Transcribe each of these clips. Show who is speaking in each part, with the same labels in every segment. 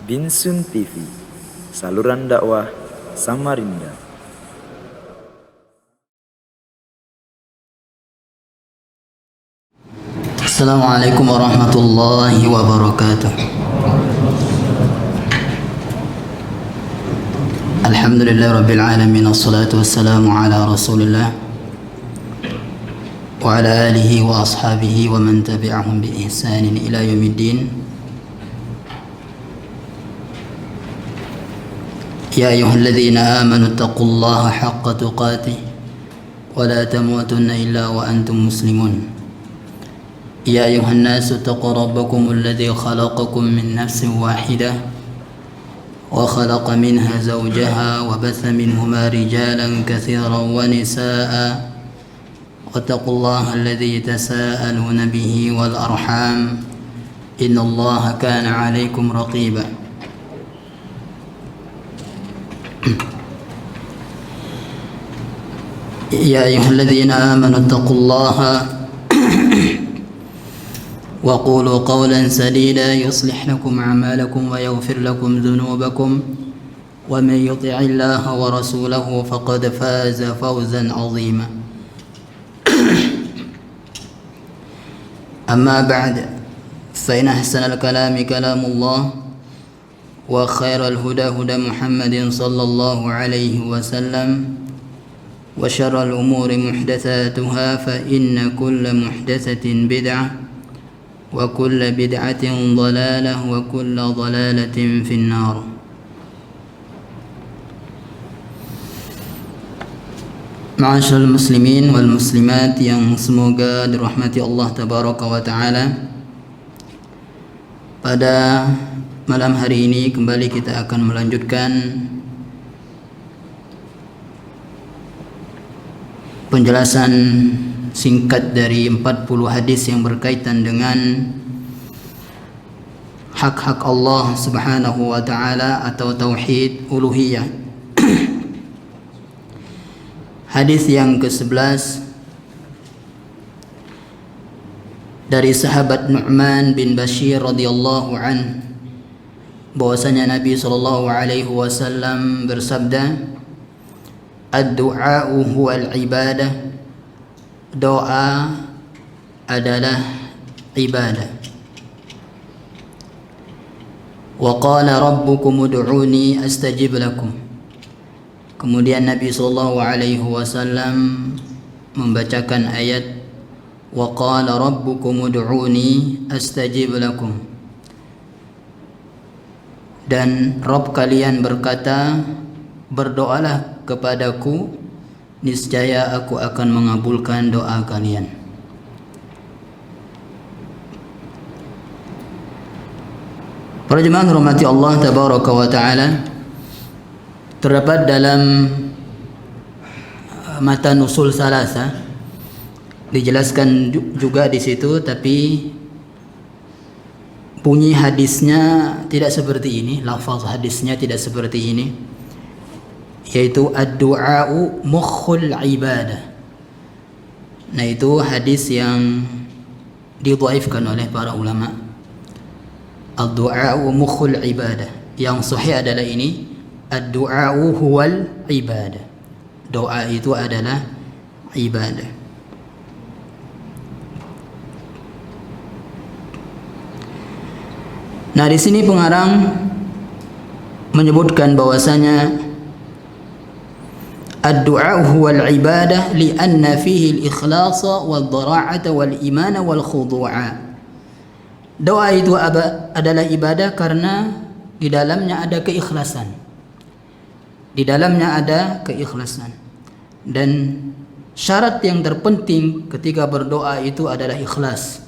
Speaker 1: Binsun TV, saluran dakwah Samarinda.
Speaker 2: Assalamualaikum warahmatullahi wabarakatuh. Alhamdulillah rabbil alamin, assalatu wassalamu ala rasulillah wa ala alihi wa ashabihi wa man tabi'ahum bi ihsanin ila yaumiddin. Ya ayyuhalladzina amanu taqullaha haqqa tuqatih wa la tamutunna illa wa antum muslimun. Ya ayuhan nasu taqu rabbakum alladhi khalaqakum min nafsin wahidah wa khalaqa minha zawjaha wa batha minhuma rijalan katsiran wa nisaa'a wattaqullaha alladhi tasaaluna bihi wal arham innallaha kana 'alaykum raqiba. Ya ayyuhalladzina amanu taqullaha وقولوا قولا سديدا يصلح لكم أعمالكم ويغفر لكم ذنوبكم ومن يطع الله ورسوله فقد فاز فوزا عظيما. أما بعد فإن أحسن الكلام كلام الله وخير الهدى هدى محمد صلى الله عليه وسلم وشر الأمور محدثاتها فإن كل محدثة بدعة وكل بدعة ضلالة وكل ضلالة في النار. Ma'asyiral muslimin wal muslimat yang semoga dirahmati Allah tabaraka wa taala. Pada malam hari ini kembali kita akan melanjutkan penjelasan singkat dari 40 hadis yang berkaitan dengan hak-hak Allah Subhanahu wa taala atau tauhid uluhiyah. Hadis yang ke-11 dari sahabat Nu'man bin Bashir radhiyallahu an, bahwasanya Nabi sallallahu alaihi wasallam bersabda, "Ad-du'a huwal ibadah." Doa adalah ibadah. Wa qala rabbukum ud'uni astajib lakum. Kemudian Nabi sallallahu alaihi wasallam membacakan ayat wa qala rabbukum ud'uni astajib lakum. Dan Rabb kalian berkata, berdoalah kepadaku, niscaya aku akan mengabulkan doa kalian. Para jemaah rahmati Allah tabaraka wa taala, terdapat dalam matan usul salasa dijelaskan juga di situ, tapi bunyi hadisnya tidak seperti ini, lafaz hadisnya tidak seperti ini, yaitu ad-du'a'u mukhul ibadah. Nah, itu hadis yang didhaifkan oleh para ulama. Ad-du'a'u mukhul ibadah. Yang sahih adalah ini, ad-du'a'u huwal ibadah. Doa itu adalah ibadah. Nah, di sini pengarang menyebutkan bahwasanya ad-du'a huwa al-ibadah li'anna fihi al-ikhlasa wal-dhara'ata wal-imana wal-khudu'a. Doa itu adalah ibadah karena di dalamnya ada keikhlasan. Di dalamnya ada keikhlasan. Dan syarat yang terpenting ketika berdoa itu adalah ikhlas.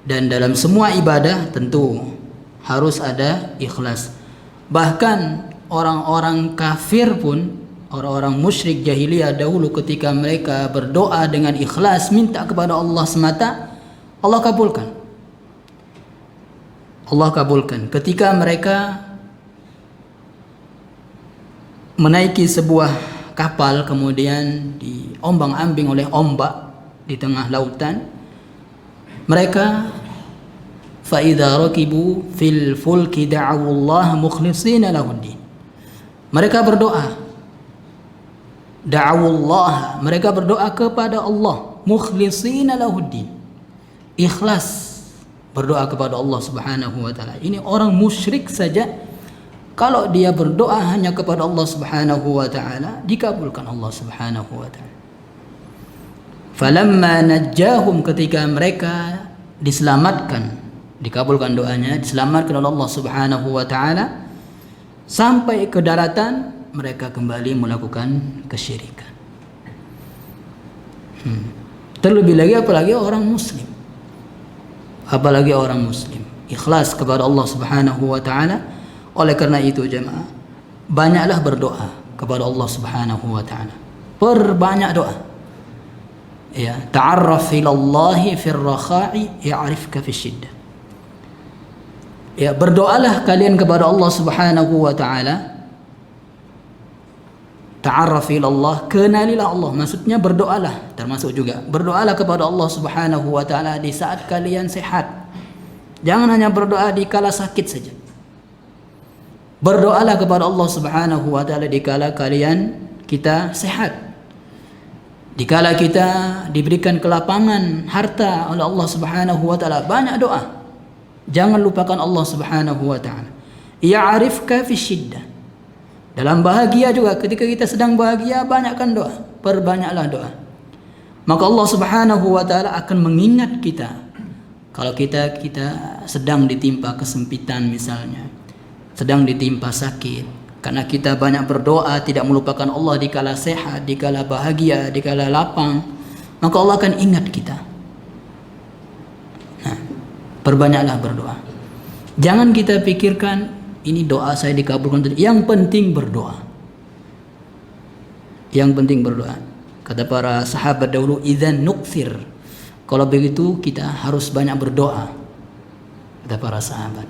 Speaker 2: Dan dalam semua ibadah tentu harus ada ikhlas. Bahkan orang-orang kafir pun, orang-orang musyrik jahiliyah dahulu, ketika mereka berdoa dengan ikhlas, minta kepada Allah semata, Allah kabulkan. Allah kabulkan. Ketika mereka menaiki sebuah kapal, kemudian diombang-ambing oleh ombak di tengah lautan, mereka fa idza rakibu fil fulki da'u Allah mukhlishina lahuddin. Mereka berdoa, da'u Allah, mereka berdoa kepada Allah, mukhlishina lahuddin, ikhlas berdoa kepada Allah Subhanahu wa taala. Ini orang musyrik saja kalau dia berdoa hanya kepada Allah Subhanahu wa taala, dikabulkan Allah Subhanahu wa taala. Falamma najjahum, ketika mereka diselamatkan, dikabulkan doanya, diselamatkan oleh Allah Subhanahu wa taala, sampai ke daratan mereka kembali melakukan kesyirikan. Terlebih lagi apalagi orang muslim. Apalagi orang muslim ikhlas kepada Allah Subhanahu wa taala. Oleh karena itu jemaah, banyaklah berdoa kepada Allah Subhanahu wa taala. Perbanyak doa. Ya, ta'arraf ila Allah fi ar-rakha'i ya'rifka fi syiddah. Ya, berdoalah kalian kepada Allah Subhanahu wa taala. Ta'arraf ila Allah, kenalilah Allah. Maksudnya berdoalah, termasuk juga berdoalah kepada Allah Subhanahu wa taala di saat kalian sehat. Jangan hanya berdoa di kala sakit saja. Berdoalah kepada Allah Subhanahu wa taala di kala kita sehat. Di kala kita diberikan kelapangan harta oleh Allah Subhanahu wa taala, banyak doa. Jangan lupakan Allah Subhanahu wa taala. Ya'rifka fi syiddah. Dalam bahagia juga, ketika kita sedang bahagia, banyakkan doa, perbanyaklah doa. Maka Allah Subhanahu wa taala akan mengingat kita kalau kita sedang ditimpa kesempitan misalnya, sedang ditimpa sakit, karena kita banyak berdoa, tidak melupakan Allah di kala sehat, di kala bahagia, di kala lapang, maka Allah akan ingat kita. Nah, perbanyaklah berdoa. Jangan kita pikirkan ini doa saya dikabulkan. Yang penting berdoa. Yang penting berdoa. Kata para sahabat dahulu, idzan nukthir. Kalau begitu kita harus banyak berdoa. Kata para sahabat.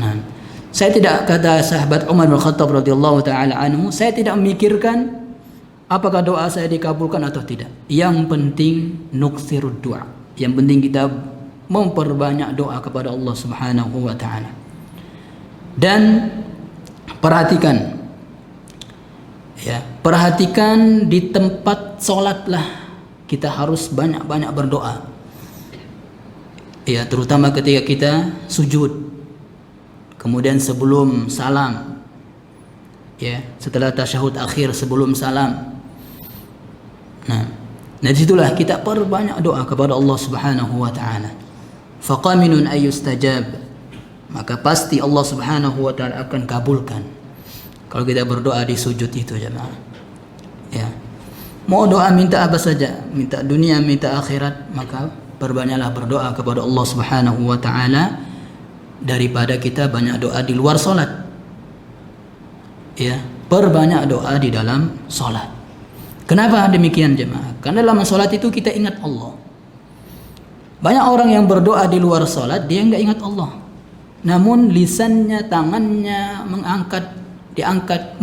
Speaker 2: Nah, saya tidak, kata sahabat Umar bin Khattab radhiyallahu taala anhu, saya tidak memikirkan apakah doa saya dikabulkan atau tidak. Yang penting nukthirud doa. Yang penting kita memperbanyak doa kepada Allah Subhanahu wa taala. Dan perhatikan, ya, perhatikan di tempat sholatlah kita harus banyak-banyak berdoa. Ya, terutama ketika kita sujud, kemudian sebelum salam, ya, setelah tasyahud akhir sebelum salam. Nah, disitulah kita perbanyak doa kepada Allah Subhanahu wa taala. Faqaminun ayyustajab, maka pasti Allah Subhanahu wa taala akan kabulkan kalau kita berdoa di sujud itu jemaah. Ya. Mau doa minta apa saja, minta dunia, minta akhirat, maka perbanyaklah berdoa kepada Allah Subhanahu wa taala daripada kita banyak doa di luar salat. Ya, perbanyak doa di dalam salat. Kenapa demikian jemaah? Karena dalam salat itu kita ingat Allah. Banyak orang yang berdoa di luar salat dia enggak ingat Allah. Namun lisannya, tangannya diangkat,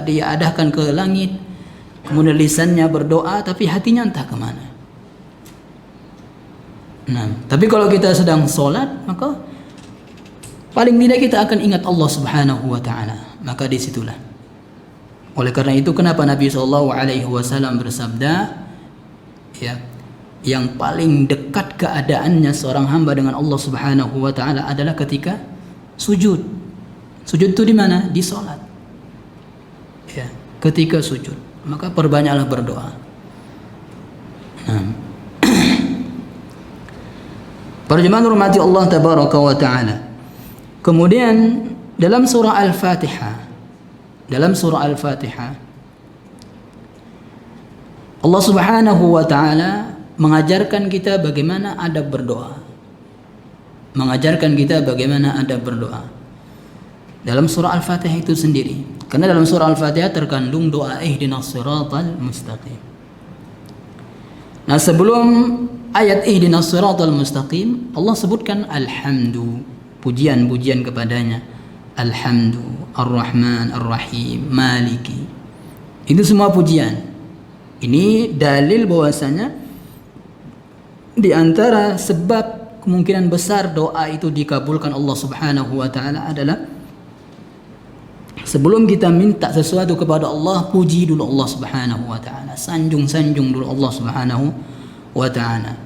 Speaker 2: diadahkan ke langit. Kemudian lisannya berdoa, tapi hatinya entah kemana. Nah, tapi kalau kita sedang sholat, maka paling tidak kita akan ingat Allah Subhanahu wa taala. Maka disitulah. Oleh karena itu, kenapa Nabi SAW bersabda, ya, yang paling dekat keadaannya seorang hamba dengan Allah Subhanahu wa taala adalah ketika sujud. Sujud itu di mana? Di salat. Ya, ketika sujud, maka perbanyaklah berdoa. Nah. Para jemaah rahmati Allah tabaraka wa taala. Kemudian dalam surah Al-Fatihah, Allah Subhanahu wa taala mengajarkan kita bagaimana adab berdoa. Dalam surah Al-Fatihah itu sendiri. Karena dalam surah Al-Fatihah terkandung doa ihdinas siratal mustaqim. Nah, sebelum ayat ihdinas siratal mustaqim, Allah sebutkan alhamdu, pujian-pujian kepadanya. Alhamdu, Ar-Rahman, Ar-Rahim, Maliki. Itu semua pujian. Ini dalil bahwasanya di antara sebab kemungkinan besar doa itu dikabulkan Allah Subhanahu wa taala adalah sebelum kita minta sesuatu kepada Allah, puji dulu Allah Subhanahu wa taala, sanjung dulu Allah Subhanahu wa taala.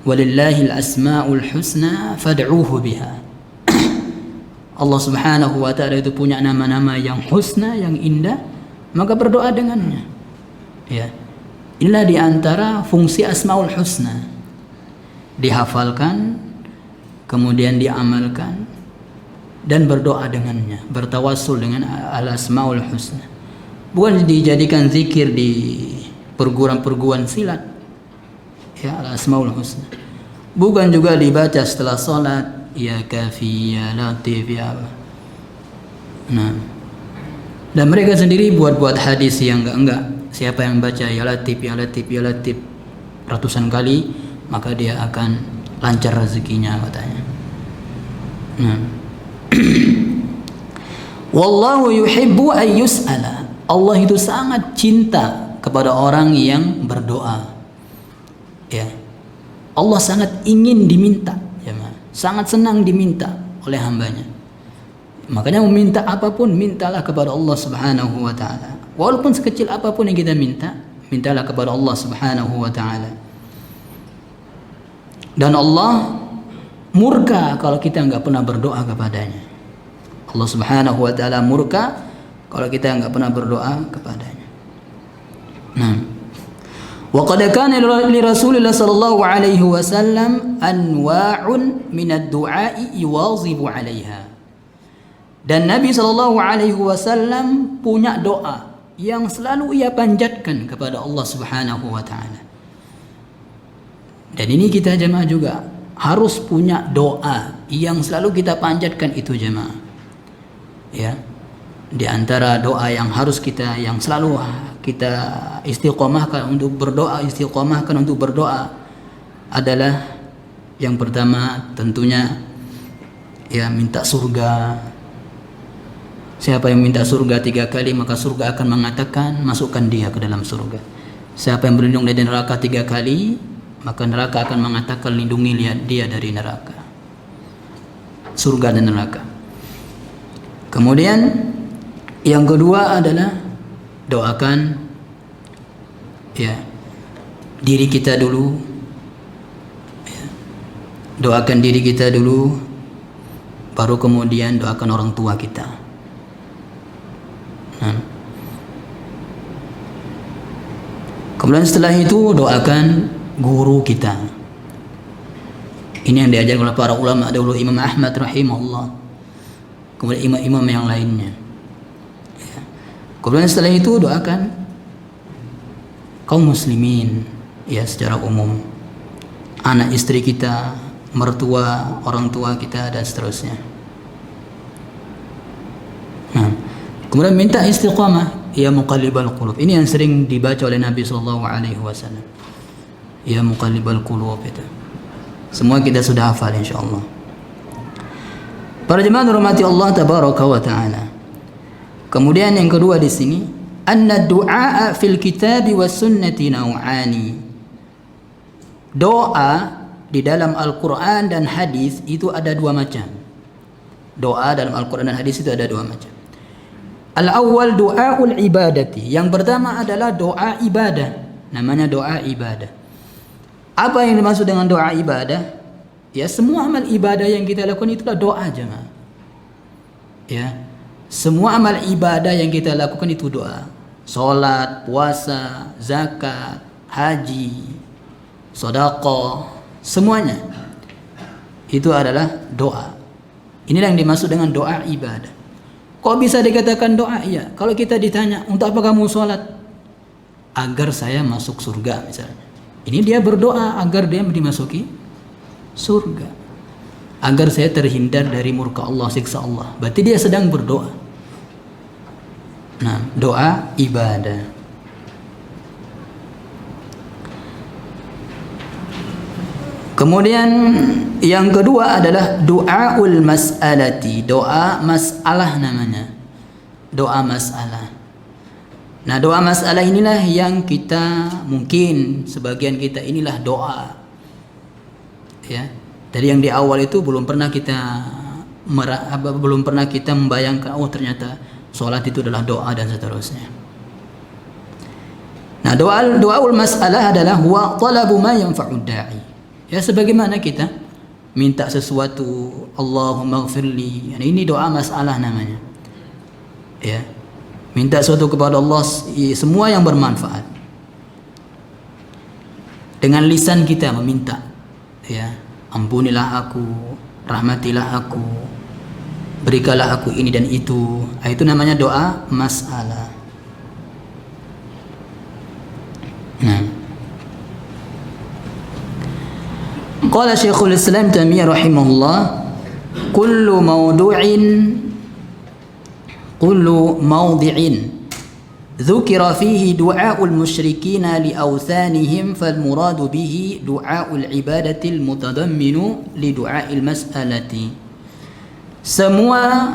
Speaker 2: Walillahil asmaul husna fad'uuhu biha. Allah Subhanahu wa taala itu punya nama-nama yang husna, yang indah, maka berdoa dengannya. Ya. Inilah di antara fungsi asmaul husna. Dihafalkan, kemudian diamalkan, dan berdoa dengannya, bertawassul dengan al-asmaul husna. Bukan dijadikan zikir di perguruan-perguruan silat. Ya, al-asmaul husna. Bukan juga dibaca setelah salat, ya kafi, ya latif, ya apa. Nah, dan mereka sendiri buat hadis yang enggak. Siapa yang baca ya latif, ya latif, ya latif ratusan kali, maka dia akan lancar rezekinya katanya. Nah. Wallahu yuhibbu an yus'ala. Allah itu sangat cinta kepada orang yang berdoa. Ya. Allah sangat ingin diminta, ya, sangat senang diminta oleh hambanya. Makanya meminta apapun, mintalah kepada Allah Subhanahu wa taala. Walaupun sekecil apapun yang kita minta, mintalah kepada Allah Subhanahu wa taala. Dan Allah murka kalau kita enggak pernah berdoa kepadanya. Allah Subhanahu wa taala murka kalau kita enggak pernah berdoa kepadanya. Nah, wa qad kana li Rasulillah sallallahu alaihi wasallam anwa'un min ad-du'a'i yuwazibu 'alaiha. Dan Nabi sallallahu alaihi wasallam punya doa yang selalu ia panjatkan kepada Allah Subhanahu wa taala. Dan ini kita jemaah juga harus punya doa yang selalu kita panjatkan itu jemaah. Ya. Di antara doa yang harus kita, yang selalu kita istiqomahkan untuk berdoa adalah yang pertama tentunya ya minta surga. Siapa yang minta surga 3 kali, maka surga akan mengatakan masukkan dia ke dalam surga. Siapa yang berlindung dari neraka 3 kali, maka neraka akan mengatakan lindungi dia dari neraka. Surga dan neraka. Kemudian yang kedua adalah doakan ya diri kita dulu. Ya. Doakan diri kita dulu, baru kemudian doakan orang tua kita. Kemudian setelah itu doakan guru kita. Ini yang diajarkan oleh para ulama dahulu, Imam Ahmad rahimahullah, kemudian imam-imam yang lainnya. Ya. Kemudian setelah itu doakan kaum muslimin ya secara umum, anak istri kita, mertua, orang tua kita dan seterusnya. Nah, kemudian minta istiqamah, ya muqallibal qulub. Ini yang sering dibaca oleh Nabi sallallahu alaihi wasallam. Ya muqallibal qulub itu. Semua kita sudah hafal insyaallah. Para jemaah rahmati Allah tabaraka wa taala. Kemudian yang kedua di sini, anna du'a fil kitab was sunnati nau'ani. Doa di dalam Al-Qur'an dan hadis itu ada 2 macam. Doa dalam Al-Qur'an dan hadis itu ada 2 macam. Al-awwal du'aul ibadati. Yang pertama adalah doa ibadah. Namanya doa ibadah. Apa yang dimaksud dengan doa ibadah? Ya, semua amal ibadah yang kita lakukan itulah doa jemaah. Ya. Semua amal ibadah yang kita lakukan itu doa. Salat, puasa, zakat, haji, sedekah, semuanya itu adalah doa. Inilah yang dimaksud dengan doa ibadah. Kok bisa dikatakan doa? Iya, kalau kita ditanya, untuk apa kamu sholat? Agar saya masuk surga misalnya. Ini dia berdoa agar dia dimasuki surga. Agar saya terhindar dari murka Allah, siksa Allah. Berarti dia sedang berdoa. Nah, doa ibadah. Kemudian yang kedua adalah du'aul mas'alati, doa masalah namanya. Doa masalah. Nah, doa masalah inilah yang kita mungkin sebagian kita inilah doa. Ya. Dari yang di awal itu belum pernah kita membayangkan ternyata sholat itu adalah doa dan seterusnya. Nah, doaul mas'alah adalah huwa talabu ma yanfa'ud da'i. Ya, sebagaimana kita minta sesuatu, Allahumma ighfirli. Ini doa masalah namanya. Ya. Minta sesuatu kepada Allah semua yang bermanfaat. Dengan lisan kita meminta. Ya, ampunilah aku, rahmatilah aku, berikanlah aku ini dan itu. Itu namanya doa masalah. Nah. Qala Syekhul Islam Taimiyah rahimahullah, kullu mawdi'in dzukira fihi du'aul musyrikina li awthanihim fal muradu bihi du'aul ibadati al mutadamminu li du'ail mas'alati. Semua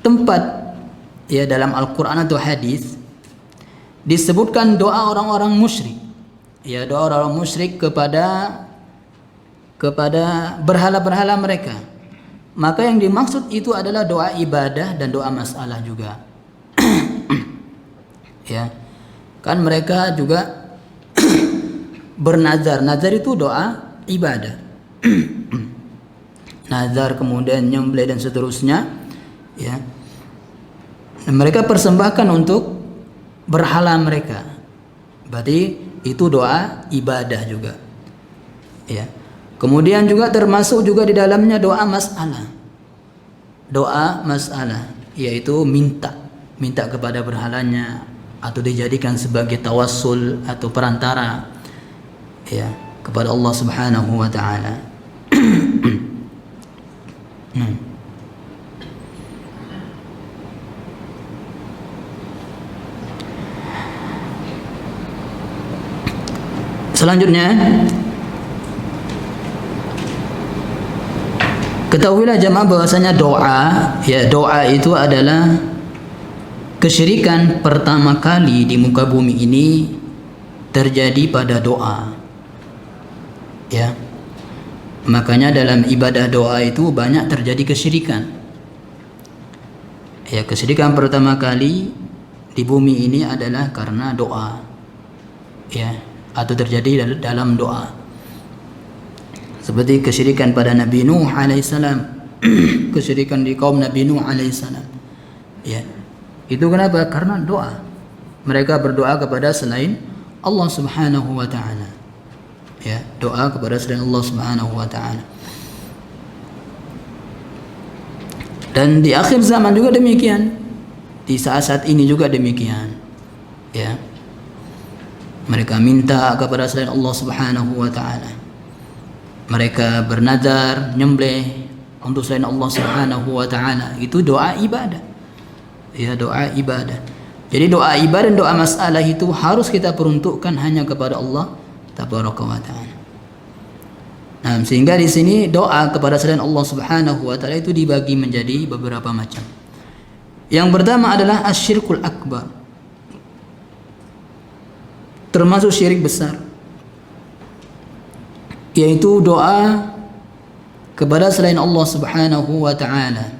Speaker 2: tempat ya dalam Al-Qur'an atau hadis disebutkan doa orang-orang musyrik. Ya, doa orang-orang musyrik kepada berhala-berhala mereka. Maka yang dimaksud itu adalah doa ibadah dan doa masalah juga. Ya. Kan mereka juga bernazar. Nazar itu doa ibadah. Nazar kemudian nyembelih dan seterusnya, ya. Dan mereka persembahkan untuk berhala mereka. Berarti itu doa ibadah juga. Ya. Kemudian juga termasuk juga di dalamnya doa masalah. Doa masalah yaitu minta kepada berhalanya atau dijadikan sebagai tawassul atau perantara ya kepada Allah Subhanahu wa taala. Selanjutnya, ketahuilah jemaah bahwasanya doa itu adalah kesyirikan pertama kali di muka bumi ini terjadi pada doa. Ya. Makanya dalam ibadah doa itu banyak terjadi kesyirikan. Ya, kesyirikan pertama kali di bumi ini adalah karena doa. Ya, atau terjadi dalam doa. Seperti kesyirikan pada Nabi Nuh alaihissalam, kesyirikan di kaum Nabi Nuh alaihissalam. Ya, itu kenapa? Karena doa. Mereka berdoa kepada selain Allah Subhanahu wa taala. Ya, doa kepada selain Allah Subhanahu wa taala. Dan di akhir zaman juga demikian. Di saat-saat ini juga demikian. Ya. Mereka minta kepada selain Allah Subhanahu wa taala. Mereka bernazar, nyembelih untuk selain Allah Subhanahu wa taala. Itu doa ibadah. Ya, doa ibadah. Jadi doa ibadah dan doa masalah itu harus kita peruntukkan hanya kepada Allah Tabaraka wa taala. Nah, sehingga di sini doa kepada selain Allah Subhanahu wa taala itu dibagi menjadi beberapa macam. Yang pertama adalah asyirkul akbar. Termasuk syirik besar, yaitu doa kepada selain Allah Subhanahu wa taala.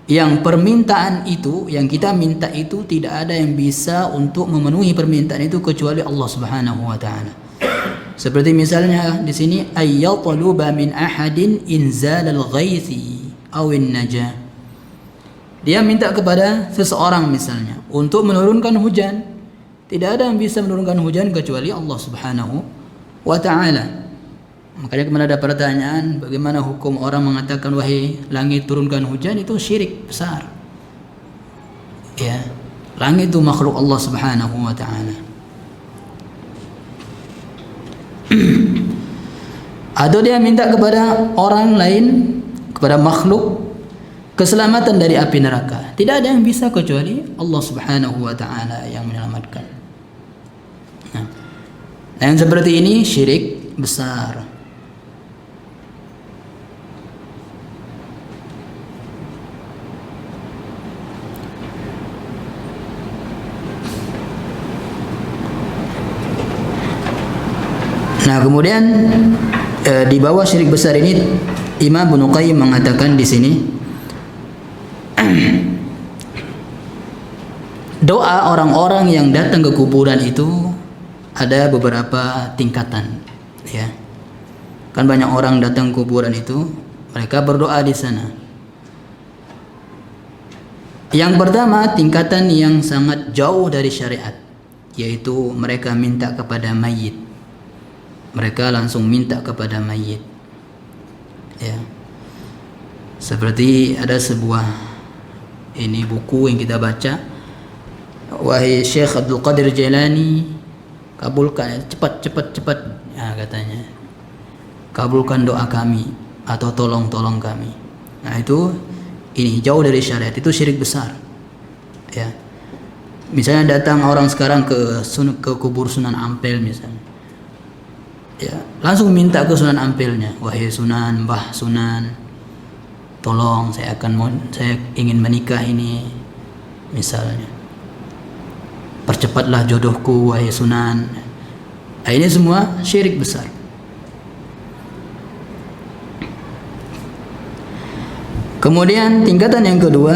Speaker 2: Yang permintaan itu, yang kita minta itu tidak ada yang bisa untuk memenuhi permintaan itu kecuali Allah Subhanahu wa taala. Seperti misalnya di sini ayyatluba min ahadin inzalal ghaithi awin najah. Dia minta kepada seseorang misalnya untuk menurunkan hujan. Tidak ada yang bisa menurunkan hujan kecuali Allah Subhanahu wa taala. Makanya kemarin ada pertanyaan, bagaimana hukum orang mengatakan wahai langit turunkan hujan, itu syirik besar. Ya, langit itu makhluk Allah Subhanahu wa taala. Atau dia minta kepada orang lain, kepada makhluk keselamatan dari api neraka. Tidak ada yang bisa kecuali Allah Subhanahu wa taala yang menyelamatkan. Nah, yang seperti ini syirik besar. Nah, kemudian Di bawah syirik besar ini Imam Ibnu Qayyim mengatakan di sini doa orang-orang yang datang ke kuburan itu ada beberapa tingkatan, ya. Kan banyak orang datang ke kuburan itu, mereka berdoa di sana. Yang pertama, tingkatan yang sangat jauh dari syariat, yaitu mereka minta kepada mayit. Mereka langsung minta kepada mayit, ya. Seperti ada sebuah buku yang kita baca, wahai Syekh Abdul Qadir Jailani, kabulkan cepat, ya, katanya, kabulkan doa kami atau tolong kami. Nah itu jauh dari syariat, itu syirik besar, ya. Misalnya datang orang sekarang ke kubur Sunan Ampel misalnya, ya, langsung minta ke Sunan Ampelnya, wahai Sunan, Mbah Sunan, tolong saya ingin menikah ini, misalnya, percepatlah jodohku wahai Sunan. Nah, ini semua syirik besar. Kemudian tingkatan yang kedua,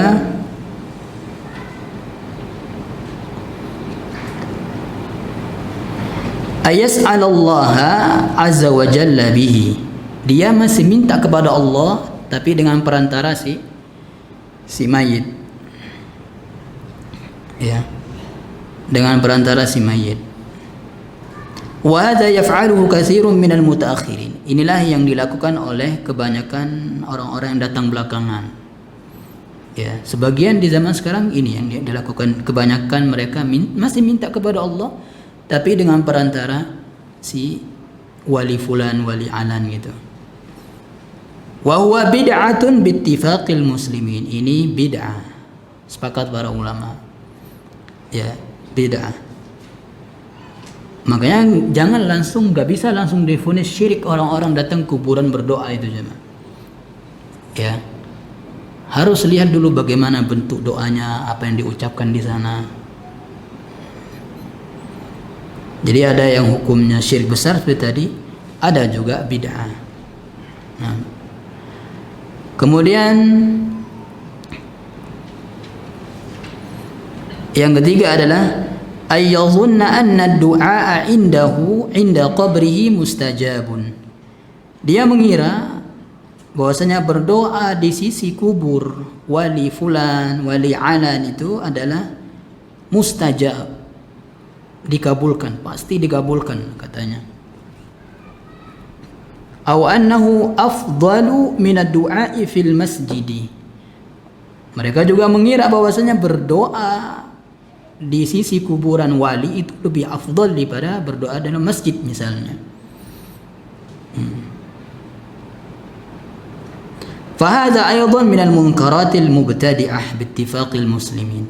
Speaker 2: ayas'alallaha azza wa jalla bihi. Dia masih minta kepada Allah tapi dengan perantara si mayit, ya, dengan perantara si mayit. Wa hadza yaf'aluhu katsirun minal mutaakhirin. Inilah yang dilakukan oleh kebanyakan orang-orang yang datang belakangan. Ya, sebagian di zaman sekarang ini yang dilakukan, kebanyakan mereka masih minta kepada Allah tapi dengan perantara si wali fulan, wali alan gitu. Wa huwa bid'atun bittifaqil muslimin. Ini bid'ah, sepakat para ulama. Ya, bid'ah. Makanya nggak bisa langsung divonis syirik orang-orang datang kuburan berdoa itu, jemaah. Ya, harus lihat dulu bagaimana bentuk doanya, apa yang diucapkan di sana. Jadi ada yang hukumnya syirik besar seperti tadi, ada juga bid'ah. Nah, kemudian yang ketiga adalah ayyadhunna anna ad-du'a inda qabrihi mustajabun. Dia mengira bahwasanya berdoa di sisi kubur wali fulan, wali alan itu adalah mustajab, dikabulkan, pasti dikabulkan katanya. Aw annahu afdalu min ad-du'a fil masjid. Mereka juga mengira bahwasanya berdoa di sisi kuburan wali itu lebih afdal daripada berdoa dalam masjid misalnya. Fahadha aydan min al-munkaratil mubtadi'ah bittifaqil muslimin.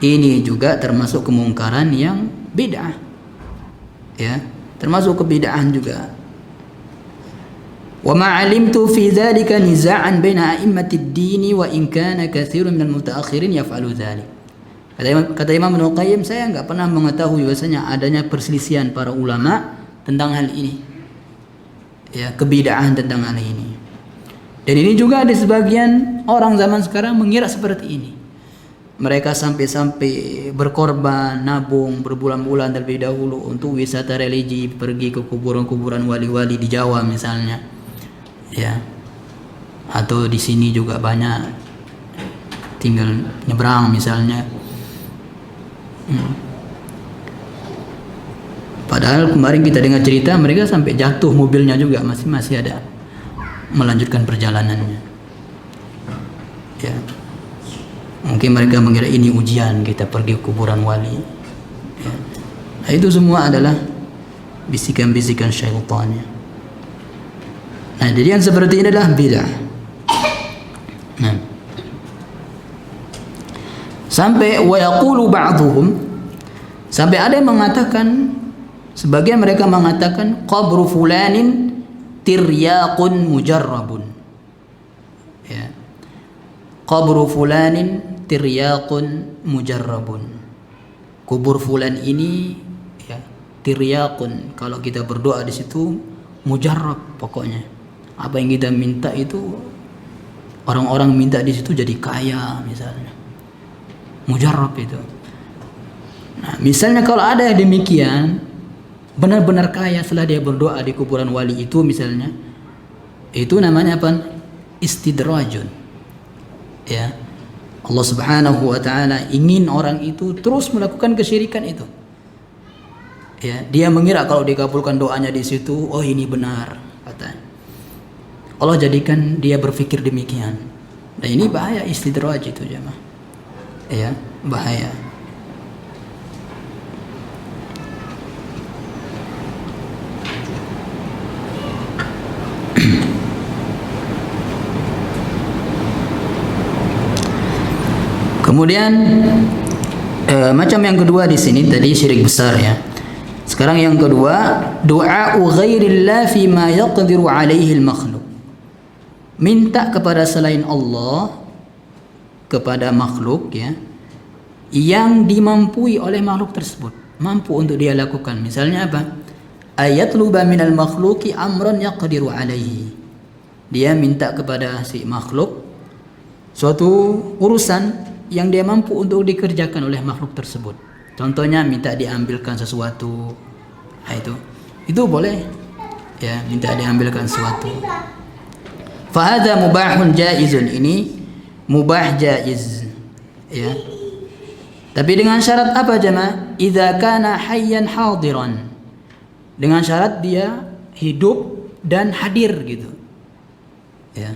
Speaker 2: Ini juga termasuk kemungkaran yang bid'ah. Ya, termasuk kebid'ahan juga. Wa ma 'alimtu fi dzalika niza'an baina a'immatid dini wa in kana katsirun minal mutaakhirin yaf'alu dzalik. Kata Imam Ibnu Qayyim, saya enggak pernah mengetahui bahwasanya adanya perselisihan para ulama tentang hal ini. Ya, kebid'ahan tentang hal ini. Dan ini juga ada sebagian orang zaman sekarang mengira seperti ini. Mereka sampai-sampai berkorban, nabung berbulan-bulan terlebih dahulu untuk wisata religi, pergi ke kuburan-kuburan wali-wali di Jawa misalnya. Ya. Atau di sini juga banyak tinggal nyebrang misalnya. Padahal kemarin kita dengar cerita mereka sampai jatuh mobilnya juga, masih ada melanjutkan perjalanannya. Ya, mungkin mereka mengira ini ujian kita pergi ke kuburan wali. Ya. Nah, itu semua adalah bisikan-bisikan syaitannya. Nah, jadi yang seperti ini adalah bid'ah. Nah, sampai wa yaqulu ba'dhum, sampai ada yang mengatakan, sebagian mereka mengatakan qabru fulanin tiryaqun mujarrabun. Ya. Qabru fulanin tiryaqun mujarrabun. Kubur fulan ini ya tiryaqun, kalau kita berdoa di situ mujarrab pokoknya. Apa yang kita minta itu orang-orang minta di situ jadi kaya misalnya. Mujarrab itu. Nah, misalnya kalau ada yang demikian, benar-benar kaya setelah dia berdoa di kuburan wali itu misalnya, itu namanya apa? Istidrajun. Ya. Allah Subhanahu wa taala ingin orang itu terus melakukan kesyirikan itu. Ya, dia mengira kalau dikabulkan doanya di situ, oh ini benar katanya. Allah jadikan dia berpikir demikian. Dan ini bahaya istidraj itu jemaah. Ya, bahaya. Kemudian macam yang kedua di sini tadi syirik besar ya. Sekarang yang kedua, du'a ghairillah fi ma yaqdiru alaihi al-makhluq. Minta kepada selain Allah, kepada makhluk ya, yang dimampui oleh makhluk tersebut, mampu untuk dia lakukan. Misalnya apa? Ayatluba minal makhluqi amran yaqdiru alaihi. Dia minta kepada si makhluk suatu urusan yang dia mampu untuk dikerjakan oleh makhluk tersebut. Contohnya minta diambilkan sesuatu. Nah, itu boleh. Ya, minta diambilkan sesuatu. Fa hadza mubahun jaizun, ini mubah jaiz. Ya. Tapi dengan syarat apa jemaah? Idza kana hayyan hadiran. Dengan syarat dia hidup dan hadir gitu. Ya.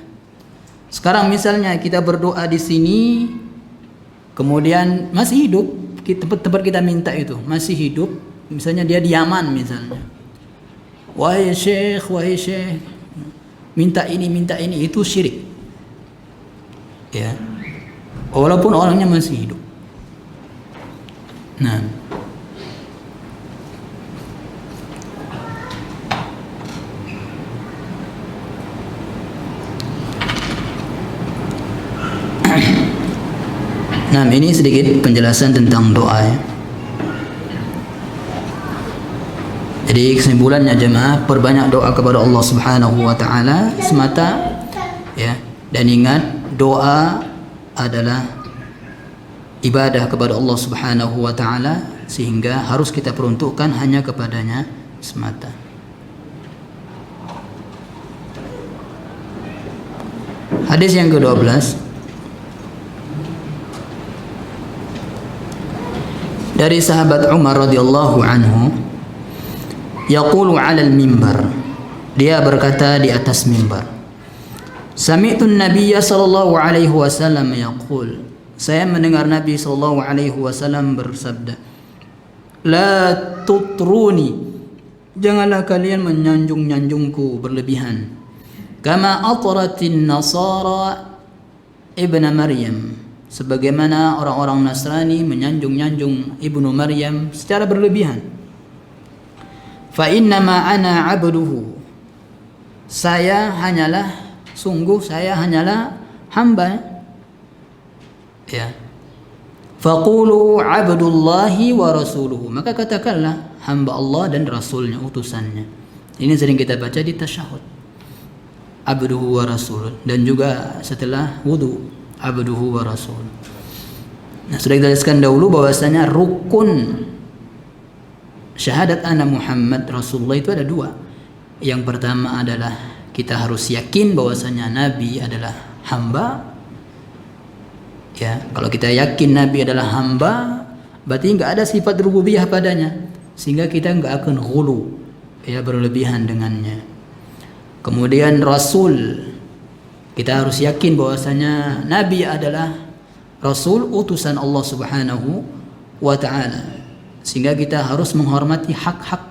Speaker 2: Sekarang misalnya kita berdoa di sini, kemudian masih hidup, tempat kita minta itu masih hidup, misalnya dia di Yaman misalnya, wahai syekh, minta ini, itu syirik ya, walaupun orangnya masih hidup. Nah, ini sedikit penjelasan tentang doa ya. Jadi kesimpulannya jemaah, perbanyak doa kepada Allah Subhanahu wa taala semata ya, dan ingat doa adalah ibadah kepada Allah Subhanahu wa taala, sehingga harus kita peruntukkan hanya kepadanya semata. Hadis yang ke-12 dari sahabat Umar radhiyallahu anhu, yaqulu 'alal mimbar, dia berkata di atas mimbar, sami'tu an-nabiyya sallallahu alaihi wasallam yaqul, saya mendengar Nabi sallallahu alaihi wasallam bersabda, la tutruni, janganlah kalian menyanjung-nyanjungku berlebihan, kama atratin nasara ibn Maryam, sebagaimana orang-orang Nasrani menyanjung-nyanjung Ibnu Maryam secara berlebihan. Fa innama ana abduhu, saya hanyalah hamba ya. Faqulu abdullahi wa rasuluhu, maka katakanlah hamba Allah dan rasulnya, utusannya. Ini sering kita baca di tasyahud, abduhu wa rasul, dan juga setelah wudu, abduhu wa rasul. Nah, sudah kita jelaskan dahulu bahwasanya rukun syahadat anna Muhammad Rasulullah itu ada dua. Yang pertama adalah kita harus yakin bahwasanya Nabi adalah hamba. Ya, kalau kita yakin Nabi adalah hamba, berarti enggak ada sifat rububiyah padanya, sehingga kita enggak akan ghulu, ya, berlebihan dengannya. Kemudian Rasul, kita harus yakin bahwasanya Nabi adalah Rasul, utusan Allah Subhanahu wa ta'ala, sehingga kita harus menghormati hak-hak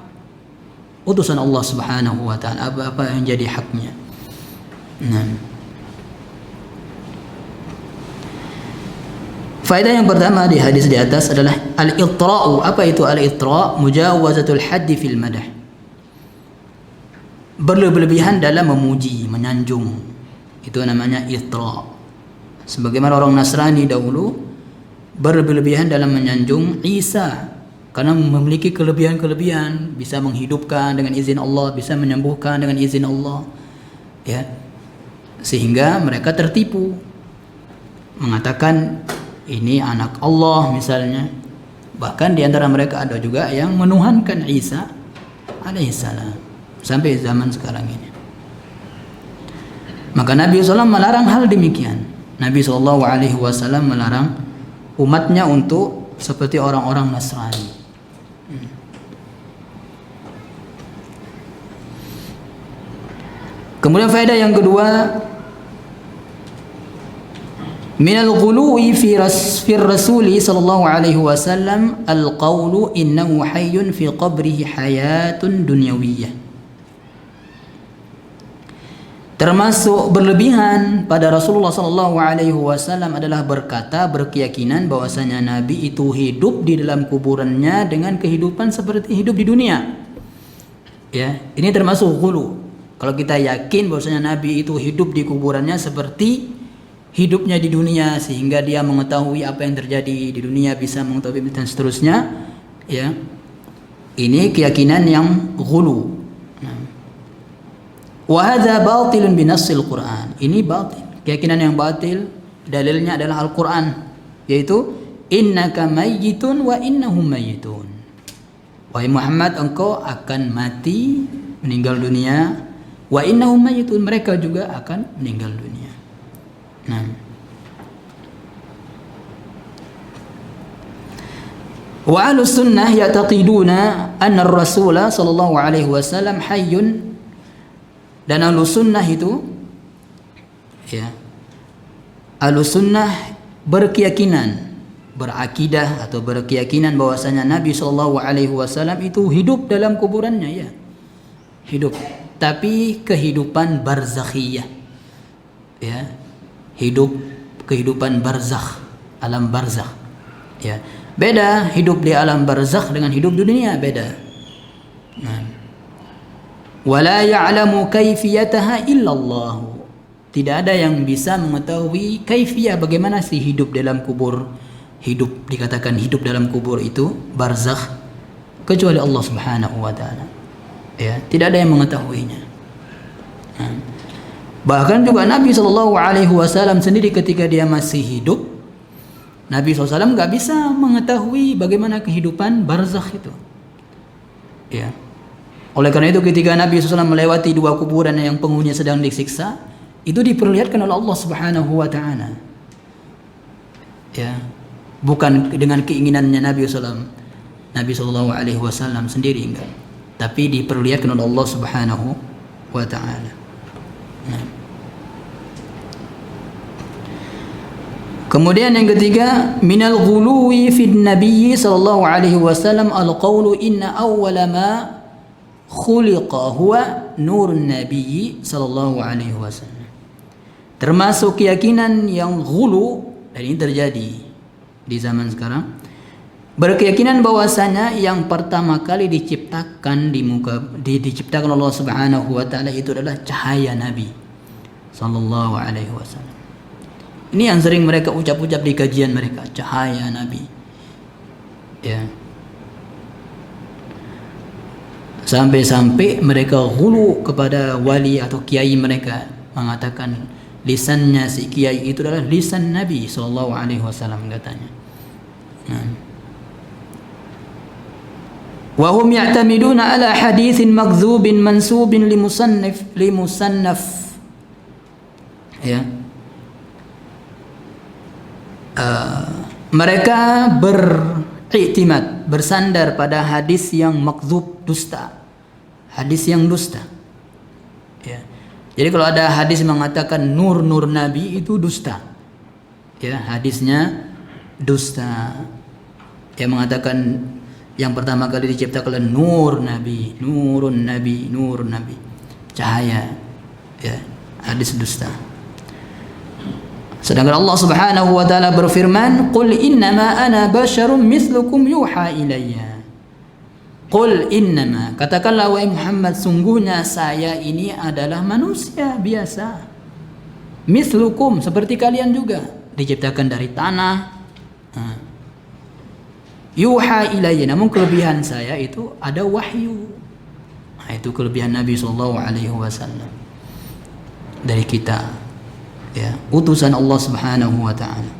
Speaker 2: utusan Allah Subhanahu wa ta'ala, apa-apa yang jadi haknya. Nah, faedah yang pertama di hadis di atas adalah al-itra'u. Apa itu al-itra'? Mujawazatul haddi fil madah, berlebihan dalam memuji, menyanjung. Itu namanya itra'. Sebagaimana orang Nasrani dahulu berlebihan dalam menyanjung Isa karena memiliki kelebihan-kelebihan, bisa menghidupkan dengan izin Allah, bisa menyembuhkan dengan izin Allah, ya. Sehingga mereka tertipu, mengatakan ini anak Allah misalnya. Bahkan di antara mereka ada juga yang menuhankan Isa alaihissalam sampai zaman sekarang ini. Maka Nabi SAW melarang hal demikian. Nabi SAW melarang umatnya untuk seperti orang-orang Nasrani. Kemudian faedah yang kedua, minal ghuluwi fi rasuli sallallahu alaihi wasallam al-qawlu innahu hayyun fi qabrihi hayatun dunyawiyah. Termasuk berlebihan pada Rasulullah sallallahu alaihi wasallam adalah berkeyakinan bahwasanya Nabi itu hidup di dalam kuburannya dengan kehidupan seperti hidup di dunia. Ya, ini termasuk ghulu. Kalau kita yakin bahwasanya Nabi itu hidup di kuburannya seperti hidupnya di dunia, sehingga dia mengetahui apa yang terjadi di dunia, bisa mengetahui dan seterusnya, ya. Ini keyakinan yang ghulu. Wa hadza batilun binassil Qur'an. Ini batil. Keyakinan yang batil, dalilnya adalah Al-Qur'an, yaitu innaka mayyitun wa innahum mayyitun. Wahai Muhammad, engkau akan mati, meninggal dunia, wa innahum mayyitun, mereka juga akan meninggal dunia. Nah, wa ahlus sunnah ya'taqiduna anna ar-rasula sallallahu alaihi wasallam hayyun. Dan ahlus sunnah itu, ya, ahlus sunnah berakidah atau berkeyakinan bahwasanya Nabi sallallahu alaihi wasallam itu hidup dalam kuburannya, ya, hidup, tapi kehidupan barzakhiyah, ya, hidup kehidupan barzakh, alam barzakh, ya, beda hidup di alam barzakh dengan hidup di dunia, beda. Nah, wala ya'lamu kaifiyataha illallah. Tidak ada yang bisa mengetahui kaifiyah, bagaimana sih hidup dalam kubur. Hidup, dikatakan hidup dalam kubur itu barzakh, kecuali Allah Subhanahu wa taala. Ya, tidak ada yang mengetahuinya. Nah, bahkan juga Nabi sallallahu alaihi wasallam sendiri ketika dia masih hidup, Nabi SAW nggak bisa mengetahui bagaimana kehidupan barzakh itu. Ya. Oleh karena itu ketika Nabi SAW melewati dua kuburan yang penghuninya sedang disiksa, itu diperlihatkan oleh Allah Subhanahu wa taala. Ya. Bukan dengan keinginannya Nabi sallallahu alaihi wasallam sendiri, enggak. Tapi diperlihatkan oleh Allah Subhanahu wa taala. Nah. Kemudian yang ketiga, minal ghuluwi fid nabiy sallallahu alaihi wasallam al-qawlu inna awwala ma khuliqa huwa nurun nabiy sallallahu alaihi wasallam. Termasuk keyakinan yang ghulu, dan ini terjadi di zaman sekarang, berkeyakinan bahwasanya yang pertama kali diciptakan diciptakan Allah Subhanahu wa taala itu adalah cahaya Nabi sallallahu alaihi wasallam. Ini yang sering mereka ucap-ucap di kajian mereka, cahaya Nabi. Ya. Sampai-sampai mereka ghulu kepada wali atau kiai mereka, mengatakan lisannya si kiai itu adalah lisan Nabi sallallahu alaihi wasallam katanya. Wa hum ya'tamiduna ala haditsin makdzubin mansubin limusannaf. Ya. Mereka beriktimad, bersandar pada hadis yang makdzub, dusta. Hadis yang dusta. Ya. Jadi kalau ada hadis mengatakan nur Nabi itu dusta. Ya, hadisnya dusta. Yang mengatakan yang pertama kali diciptakan nur Nabi, nurun Nabi, cahaya. Ya, hadis dusta. Sedangkan Allah Subhanahu wa taala berfirman, "Qul innama ana basyarum mithlukum yuha ilayya." Qul innama, katakanlah wahai Muhammad, sungguhnya saya ini adalah manusia biasa. Mithlukum, seperti kalian juga, diciptakan dari tanah. yuha ilayya, namun kelebihan saya itu ada wahyu. Nah, itu kelebihan Nabi sallallahu alaihi wasallam dari kita, ya, utusan Allah Subhanahu wa taala.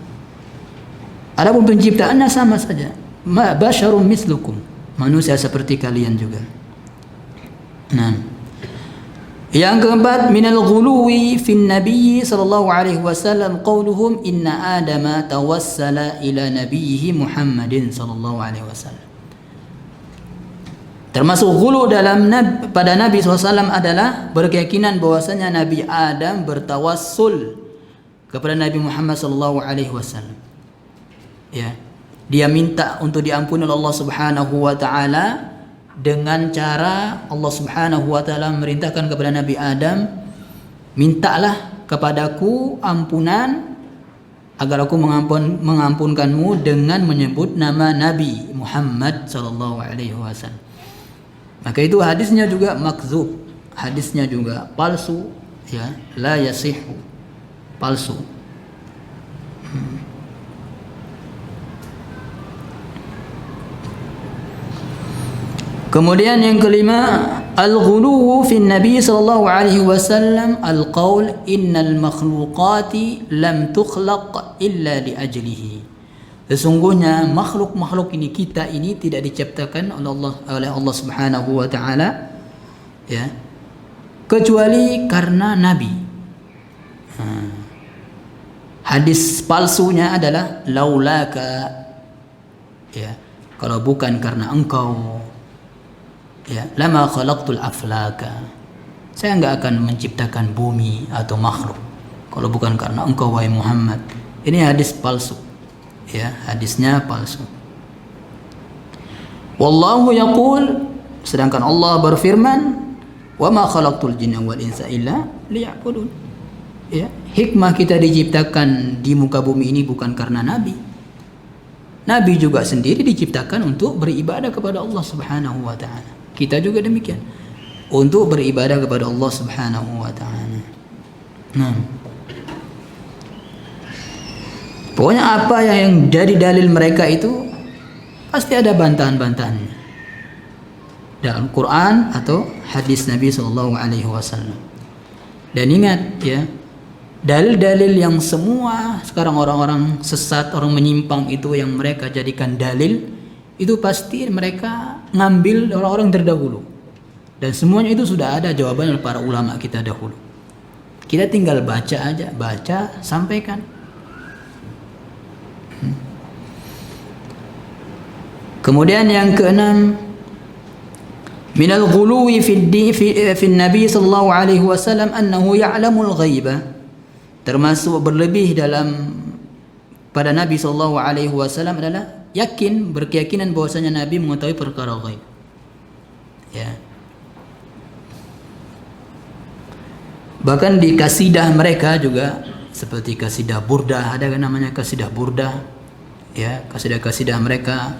Speaker 2: Adapun penciptaannya sama saja, ma basyarum mislukum, manusia seperti kalian juga. Nah, yang keempat, minal ghuluwi fin nabiyyi sallallahu alaihi wasallam qauluhum inna adama tawassala ila nabiyhi Muhammadin sallallahu alaihi wasallam. Termasuk ghulu dalam pada Nabi SAW adalah berkeyakinan bahwasanya Nabi Adam bertawassul kepada Nabi Muhammad sallallahu alaihi wasallam. Ya, dia minta untuk diampuni oleh Allah Subhanahu wa taala dengan cara Allah Subhanahu wa taala merintahkan kepada Nabi Adam, mintalah kepadaku ampunan agar aku mengampunkanmu dengan menyebut nama Nabi Muhammad sallallahu alaihi wasallam. Maka itu hadisnya juga makdzub, hadisnya juga palsu, ya, la yasihhu, palsu. Kemudian yang kelima, al-ghuluwu fi Nabi sallallahu alaihi wasallam al-qaul innal makhluqati lam tukhlaq illa li ajlihi. Sesungguhnya makhluk-makhluk ini, kita ini tidak diciptakan oleh Allah Subhanahu wa taala, ya, kecuali karena Nabi. Hadis palsunya adalah laulaka, ya, kalau bukan karena engkau, ya, lama khalaqtul aflaka, saya enggak akan menciptakan bumi atau makhluk kalau bukan karena engkau wahai Muhammad. Ini hadis palsu, ya, hadisnya palsu. Wallahu yaqul, sedangkan Allah berfirman, wa ma khalaqtul jinna wal insa illa liya'budun. Ya, hikmah kita diciptakan di muka bumi ini bukan karena Nabi. Nabi juga sendiri diciptakan untuk beribadah kepada Allah Subhanahu wa taala. Kita juga demikian, untuk beribadah kepada Allah Subhanahu wa taala. Nah, pokoknya apa yang jadi dalil mereka itu pasti ada bantahan-bantahannya dalam Quran atau hadis Nabi sallallahu alaihi wasallam. Dan ingat, ya, dalil-dalil yang semua sekarang orang-orang sesat, orang menyimpang itu yang mereka jadikan dalil, itu pasti mereka ngambil orang-orang terdahulu, dan semuanya itu sudah ada jawaban oleh para ulama kita dahulu. Kita tinggal baca aja, baca, sampaikan. Kemudian yang keenam, minal ghuluwi fi Nabi sallallahu alaihi wasallam annahu ya'lamul ghaiba, termasuk berlebih dalam pada Nabi sallallahu alaihi wasallam adalah yakin, berkeyakinan bahwasanya Nabi mengetahui perkara ghaib. Ya. Bahkan di kasidah mereka juga, seperti kasidah Burdah, ada kan namanya kasidah Burdah, ya, kasidah-kasidah mereka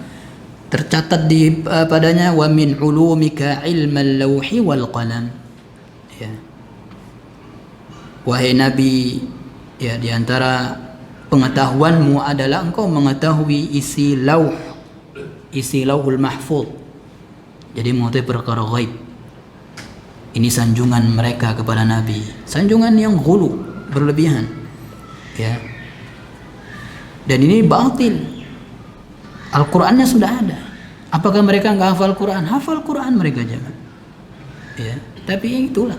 Speaker 2: tercatat di padanya wa min ulumika ilmal lauhi wal qalam, ya, wahai Nabi, ya, di antara pengetahuanmu adalah engkau mengetahui isi lauhul mahfuz, jadi mengetahui perkara ghaib. Ini sanjungan mereka kepada Nabi, sanjungan yang ghulu, berlebihan, ya, dan ini batil. Al-Qur'annya sudah ada. Apakah mereka enggak hafal Quran? Hafal Quran mereka jangan, ya, tapi itulah,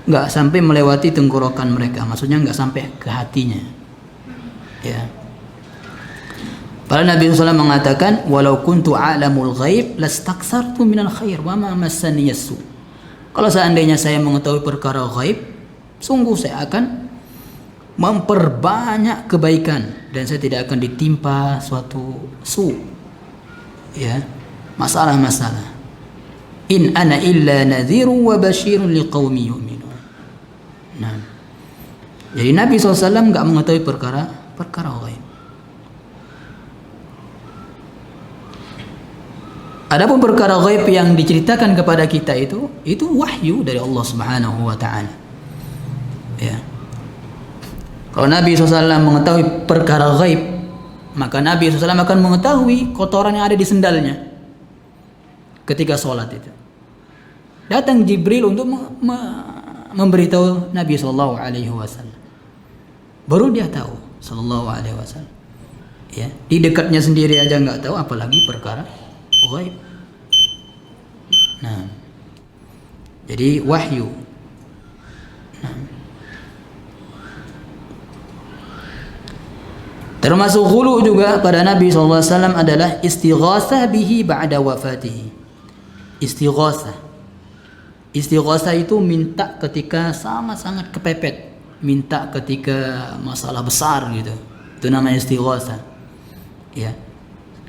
Speaker 2: enggak sampai melewati tenggorokan mereka, maksudnya enggak sampai ke hatinya. Ya. Para Nabi SAW mengatakan, walau kuntu a'lamul ghaib lastaksartu minal khair wa ma massani yasu. Kalau seandainya saya mengetahui perkara ghaib, sungguh saya akan memperbanyak kebaikan dan saya tidak akan ditimpa suatu ya, masalah-masalah. In ana illa nadhirun wa basyirun liqaumi yu'minun. Nah, jadi Nabi SAW enggak mengetahui perkara ghaib. Adapun perkara ghaib yang diceritakan kepada kita itu wahyu dari Allah Subhanahu wa taala. Ya. Kalau Nabi SAW mengetahui perkara ghaib, maka Nabi SAW akan mengetahui kotoran yang ada di sendalnya ketika sholat itu. Datang Jibril untuk memberitahu Nabi SAW. Baru dia tahu SAW. Ya, di dekatnya sendiri aja nggak tahu, apalagi perkara ghaib. Nah, jadi wahyu. Nah. Termasuk ghulu juga pada Nabi SAW adalah istighatsah bihi ba'da wafatihi. Istighatsah itu minta ketika sangat kepepet, minta ketika masalah besar gitu. Itu namanya istighatsah. Ya.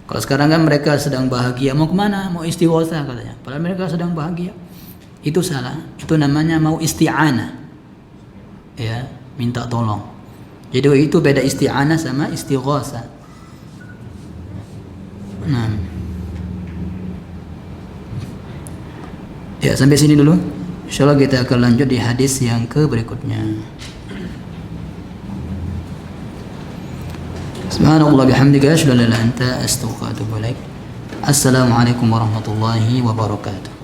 Speaker 2: Kalau sekarang kan mereka sedang bahagia, mau kemana? Mau istighatsah katanya. Padahal mereka sedang bahagia. Itu salah. Itu namanya mau isti'anah. Ya, minta tolong. Jadi itu beda isti'anah sama istighatsah. Nah. Ya, sampai sini dulu. Insyaallah kita akan lanjut di hadis yang berikutnya. Subhanallah bihamdika asyhadu an la ilaha illa anta astaghfiruka wa atubu ilaik. Assalamualaikum warahmatullahi wabarakatuh.